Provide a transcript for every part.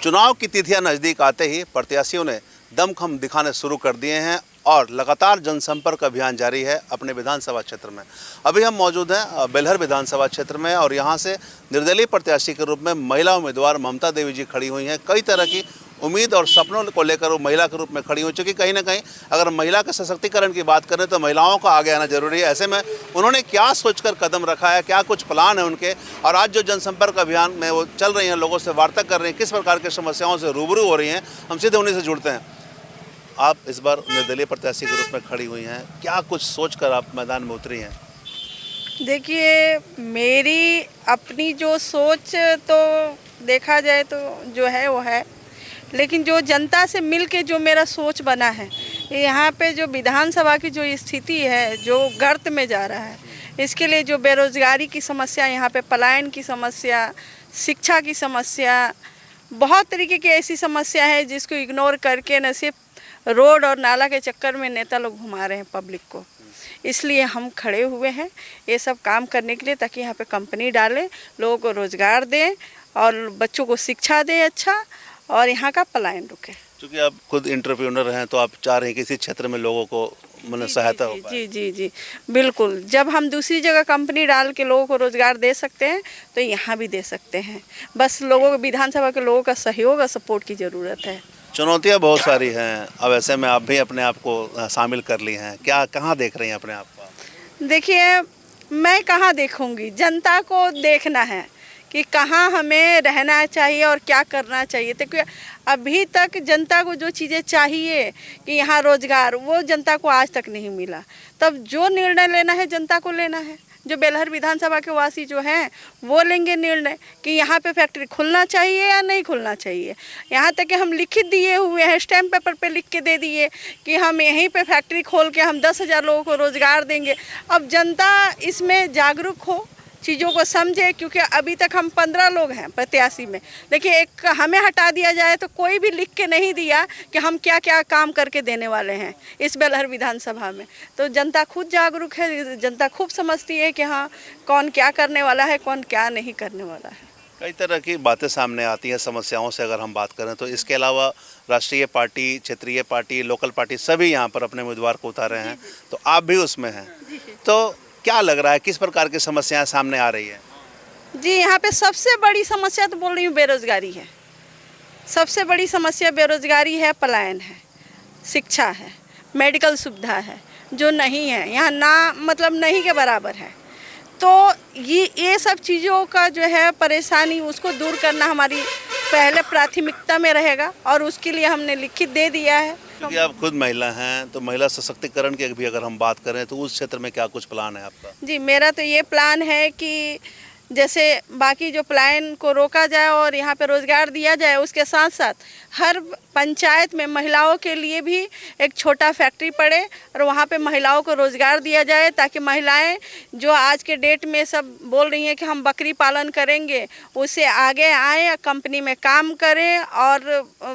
चुनाव की तिथियां नज़दीक आते ही प्रत्याशियों ने दमखम दिखाने शुरू कर दिए हैं और लगातार जनसंपर्क अभियान जारी है अपने विधानसभा क्षेत्र में। अभी हम मौजूद हैं बेलहर विधानसभा क्षेत्र में और यहां से निर्दलीय प्रत्याशी के रूप में महिला उम्मीदवार ममता देवी जी खड़ी हुई हैं। कई तरह की उम्मीद और सपनों को लेकर वो महिला के रूप में खड़ी हुई, चूँकि कहीं ना कहीं अगर महिला के सशक्तिकरण की बात करें तो महिलाओं का आगे आना जरूरी है। ऐसे में उन्होंने क्या सोचकर कदम रखा है, क्या कुछ प्लान है उनके, और आज जो जनसंपर्क अभियान में वो चल रही हैं, लोगों से वार्ता कर रही हैं, किस प्रकार की समस्याओं से रूबरू हो रही हैं, हम सीधे उन्हीं से जुड़ते हैं। आप इस बार निर्दलीय प्रत्याशी के रूप में खड़ी हुई हैं, क्या कुछ सोचकर आप मैदान में उतरी हैं? देखिए, मेरी अपनी जो सोच तो देखा जाए तो जो है वो है, लेकिन जो जनता से मिलके जो मेरा सोच बना है, यहाँ पे जो विधानसभा की जो स्थिति है, जो गर्त में जा रहा है, इसके लिए जो बेरोजगारी की समस्या, यहाँ पे पलायन की समस्या, शिक्षा की समस्या, बहुत तरीके की ऐसी समस्या है जिसको इग्नोर करके न सिर्फ रोड और नाला के चक्कर में नेता लोग घुमा रहे हैं पब्लिक को। इसलिए हम खड़े हुए हैं ये सब काम करने के लिए, ताकि यहाँ पे कंपनी डालें, लोगों को रोज़गार दें और बच्चों को शिक्षा दें अच्छा, और यहाँ का पलायन रुके। क्योंकि आप खुद एंटरप्रेन्योर हैं तो आप चाह रहे हैं कि इसी क्षेत्र में लोगों को मतलब सहायता हो पाए। जी जी जी बिल्कुल। जब हम दूसरी जगह कंपनी डाल के लोगों को रोज़गार दे सकते हैं तो यहाँ भी दे सकते हैं। बस लोगों को, विधानसभा के लोगों का सहयोग और सपोर्ट की ज़रूरत है। चुनौतियाँ बहुत सारी हैं, अब ऐसे में आप भी अपने आप को शामिल कर ली हैं, क्या कहाँ देख रही हैं अपने आप को? देखिए, मैं कहाँ देखूँगी, जनता को देखना है कि कहाँ हमें रहना चाहिए और क्या करना चाहिए। तो क्योंकि अभी तक जनता को जो चीज़ें चाहिए कि यहाँ रोज़गार, वो जनता को आज तक नहीं मिला। तब जो निर्णय लेना है जनता को लेना है। जो बेलहर विधानसभा के वासी जो हैं वो लेंगे निर्णय कि यहाँ पे फैक्ट्री खुलना चाहिए या नहीं खुलना चाहिए। यहाँ तक कि हम लिखित दिए हुए हैं, स्टैम्प पेपर पे लिख के दे दिए कि हम यहीं पे फैक्ट्री खोल के हम 10,000 लोगों को रोज़गार देंगे। अब जनता इसमें जागरूक हो, चीज़ों को समझे, क्योंकि अभी तक हम 15 लोग हैं प्रत्याशी में। देखिए, एक हमें हटा दिया जाए तो कोई भी लिख के नहीं दिया कि हम क्या क्या काम करके देने वाले हैं इस बेलहर विधानसभा में। तो जनता खुद जागरूक है, जनता खूब समझती है कि हाँ, कौन क्या करने वाला है, कौन क्या नहीं करने वाला है। कई तरह की बातें सामने आती हैं समस्याओं से अगर हम बात करें तो। इसके अलावा राष्ट्रीय पार्टी, क्षेत्रीय पार्टी, लोकल पार्टी सभी यहाँ पर अपने उम्मीदवार को उतारे हैं, तो आप भी उसमें हैं, तो क्या लग रहा है, किस प्रकार की समस्याएं सामने आ रही है? जी, यहाँ पे सबसे बड़ी समस्या तो बोल रही हूँ बेरोज़गारी है। सबसे बड़ी समस्या बेरोज़गारी है, पलायन है, शिक्षा है, मेडिकल सुविधा है जो नहीं है यहाँ, ना मतलब नहीं के बराबर है। तो ये सब चीज़ों का जो है परेशानी, उसको दूर करना हमारी पहले प्राथमिकता में रहेगा और उसके लिए हमने लिखित दे दिया है। क्योंकि आप खुद महिला हैं तो महिला सशक्तिकरण की भी अगर हम बात करें तो उस क्षेत्र में क्या कुछ प्लान है आपका? जी, मेरा तो ये प्लान है कि जैसे बाकी जो पलायन को रोका जाए और यहाँ पे रोज़गार दिया जाए, उसके साथ साथ हर पंचायत में महिलाओं के लिए भी एक छोटा फैक्ट्री पड़े और वहाँ पे महिलाओं को रोज़गार दिया जाए, ताकि महिलाएं जो आज के डेट में सब बोल रही हैं कि हम बकरी पालन करेंगे, उससे आगे आएँ, कंपनी में काम करें और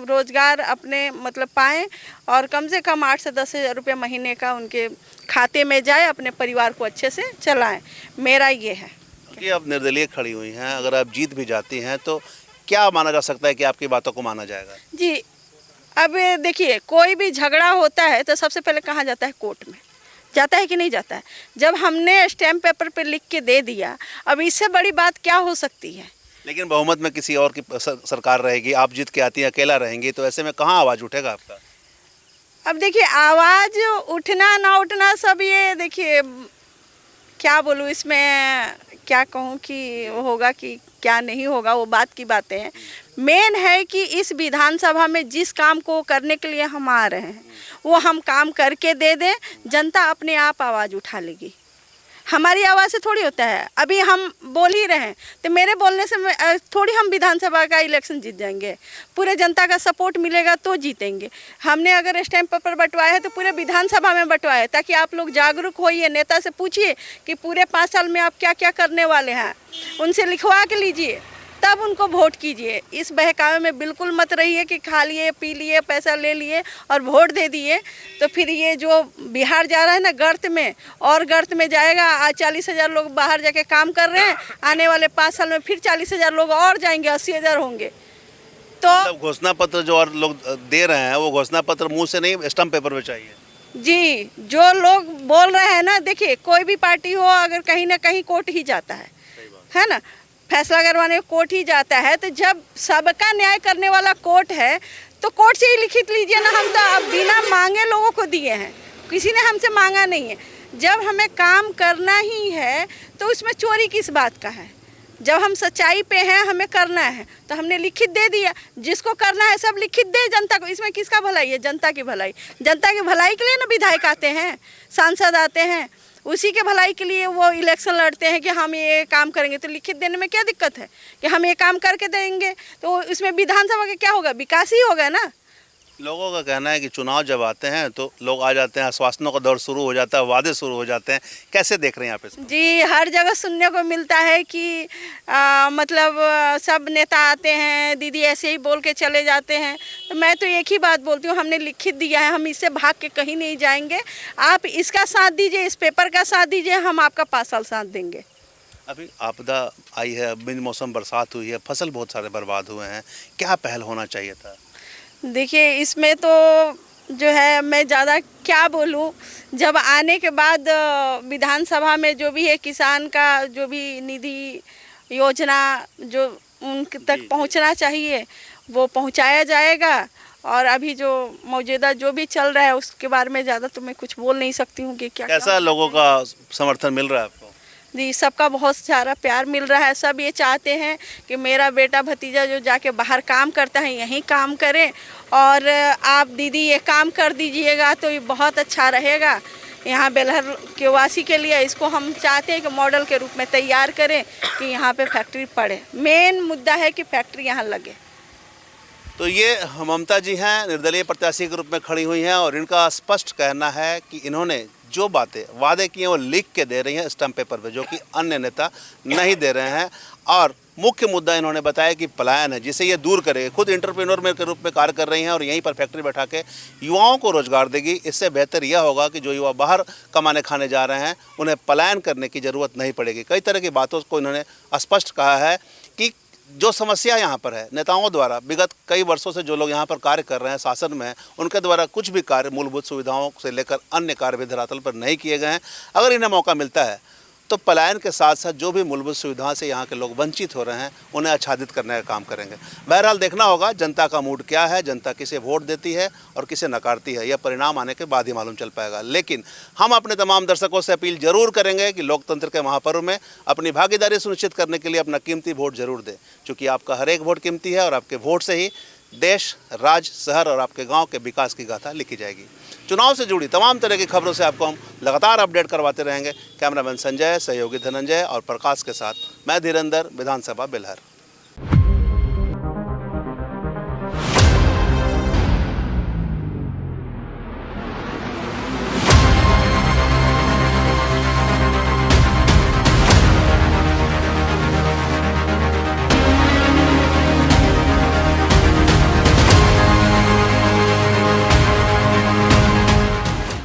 रोज़गार अपने मतलब पाएँ और कम से कम 8 से 10,000 रुपये महीने का उनके खाते में जाए, अपने परिवार को अच्छे से चलाएँ। मेरा ये है कि आप निर्दलीय खड़ी हुई हैं, अगर आप जीत भी जाती हैं तो क्या माना जा सकता है कि आपकी बातों को माना जाएगा? जी, अब देखिए, कोई भी झगड़ा होता है तो सबसे पहले कहाँ जाता है? कोर्ट में जाता है कि नहीं जाता है? जब हमने स्टैम्प पेपर पे लिख के दे दिया, अब इससे बड़ी बात क्या हो सकती है? लेकिन बहुमत में किसी और की सरकार रहेगी, आप जीत के आती हैं, अकेला रहेंगी, तो ऐसे में कहाँ आवाज़ उठेगा आपका? अब देखिए, आवाज़ उठना ना उठना सब, ये देखिए क्या बोलूँ, इसमें क्या कहूँ कि होगा कि क्या नहीं होगा, वो बात की बातें हैं। मेन है कि इस विधानसभा में जिस काम को करने के लिए हम आ रहे हैं वो हम काम करके दे दें, जनता अपने आप आवाज़ उठा लेगी। हमारी आवाज़ से थोड़ी होता है। अभी हम बोल ही रहे हैं तो मेरे बोलने से थोड़ी हम विधानसभा का इलेक्शन जीत जाएंगे। पूरे जनता का सपोर्ट मिलेगा तो जीतेंगे। हमने अगर स्टैम्प पेपर बंटवाया है तो पूरे विधानसभा में बंटवाया है, ताकि आप लोग जागरूक होइए, नेता से पूछिए कि पूरे 5 साल में आप क्या क्या करने वाले हैं, उनसे लिखवा के लीजिए, तब उनको वोट कीजिए। इस बहकावे में बिल्कुल मत रहिए कि खा लिए, पी लिए, पैसा ले लिए और वोट दे दिए, तो फिर ये जो बिहार जा रहा है ना गर्त में, और गर्त में जाएगा। आज 40,000 लोग बाहर जाके काम कर रहे हैं, आने वाले 5 साल में फिर 40,000 लोग और जाएंगे, 80,000 होंगे। तो मतलब घोषणा पत्र जो और लोग दे रहे हैं वो घोषणा पत्र मुंह से नहीं स्टम्प पेपर पे चाहिए। जी, जो लोग बोल रहे हैं ना, देखिए कोई भी पार्टी हो अगर कहीं ना कहीं कोर्ट ही जाता है ना, फैसला करवाने कोर्ट ही जाता है। तो जब सबका न्याय करने वाला कोर्ट है तो कोर्ट से ही लिखित लीजिए ना। हम तो अब बिना मांगे लोगों को दिए हैं, किसी ने हमसे मांगा नहीं है। जब हमें काम करना ही है तो उसमें चोरी किस बात का है? जब हम सच्चाई पे हैं, हमें करना है तो हमने लिखित दे दिया। जिसको करना है सब लिखित दे जनता को। इसमें किसका भलाई है? जनता की भलाई। जनता की भलाई के लिए ना विधायक आते हैं, सांसद आते हैं, उसी के भलाई के लिए वो इलेक्शन लड़ते हैं कि हम ये काम करेंगे। तो लिखित देने में क्या दिक्कत है कि हम ये काम करके देंगे? तो इसमें विधानसभा का क्या होगा? विकास ही होगा ना। लोगों का कहना है कि चुनाव जब आते हैं तो लोग आ जाते हैं, आश्वासनों का दौर शुरू हो जाता है, वादे शुरू हो जाते हैं। कैसे देख रहे हैं आप इसको? जी, हर जगह सुनने को मिलता है कि मतलब सब नेता आते हैं, दीदी ऐसे ही बोल के चले जाते हैं। तो मैं तो एक ही बात बोलती हूँ, हमने लिखित दिया है, हम इससे भाग के कहीं नहीं जाएंगे। आप इसका साथ दीजिए, इस पेपर का साथ दीजिए, हम आपका 5 साल साथ देंगे। अभी आपदा आई है, बिन मौसम बरसात हुई है, फसल बहुत सारे बर्बाद हुए हैं, क्या पहल होना चाहिए था? देखिए, इसमें तो जो है मैं ज़्यादा क्या बोलूं। जब आने के बाद विधानसभा में जो भी है किसान का जो भी निधि योजना जो उन तक पहुंचना चाहिए वो पहुंचाया जाएगा। और अभी जो मौजूदा जो भी चल रहा है उसके बारे में ज़्यादा तो मैं कुछ बोल नहीं सकती हूँ कि क्या कैसा लोगों का समर्थन मिल रहा है आपको? जी, सबका बहुत सारा प्यार मिल रहा है। सब ये चाहते हैं कि मेरा बेटा भतीजा जो जाके बाहर काम करता है यहीं काम करें, और आप दीदी ये काम कर दीजिएगा तो ये बहुत अच्छा रहेगा यहाँ बेलहर के वासी के लिए। इसको हम चाहते हैं कि मॉडल के रूप में तैयार करें कि यहाँ पे फैक्ट्री पड़े। मेन मुद्दा है कि फैक्ट्री यहाँ लगे। तो ये ममता जी हैं, निर्दलीय प्रत्याशी के रूप में खड़ी हुई हैं और इनका स्पष्ट कहना है कि इन्होंने जो बातें वादे किए वो लिख के दे रही हैं स्टम्प पेपर पे, जो कि अन्य नेता नहीं दे रहे हैं। और मुख्य मुद्दा इन्होंने बताया कि पलायन है, जिसे ये दूर करेगी। खुद एंटरप्रेन्योर में के रूप में कार्य कर रही हैं और यहीं पर फैक्ट्री बैठा के युवाओं को रोजगार देगी। इससे बेहतर यह होगा कि जो युवा बाहर कमाने खाने जा रहे हैं उन्हें पलायन करने की ज़रूरत नहीं पड़ेगी। कई तरह की बातों को इन्होंने स्पष्ट कहा है कि जो समस्या यहाँ पर है नेताओं द्वारा, विगत कई वर्षों से जो लोग यहाँ पर कार्य कर रहे हैं, शासन में हैं, उनके द्वारा कुछ भी कार्य मूलभूत सुविधाओं से लेकर अन्य कार्य भी धरातल पर नहीं किए गए हैं। अगर इन्हें मौका मिलता है तो पलायन के साथ साथ जो भी मूलभूत सुविधाओं से यहाँ के लोग वंचित हो रहे हैं उन्हें आच्छादित करने का काम करेंगे। बहरहाल देखना होगा जनता का मूड क्या है, जनता किसे वोट देती है और किसे नकारती है, यह परिणाम आने के बाद ही मालूम चल पाएगा। लेकिन हम अपने तमाम दर्शकों से अपील जरूर करेंगे कि लोकतंत्र के महापर्व में अपनी भागीदारी सुनिश्चित करने के लिए अपना कीमती वोट जरूर दें, क्योंकि आपका हर एक वोट कीमती है और आपके वोट से ही देश, राज्य, शहर और आपके गांव के विकास की गाथा लिखी जाएगी। चुनाव से जुड़ी तमाम तरह की खबरों से आपको हम लगातार अपडेट करवाते रहेंगे। कैमरामैन संजय, सहयोगी धनंजय और प्रकाश के साथ मैं धीरेंद्र, विधानसभा बेलहर।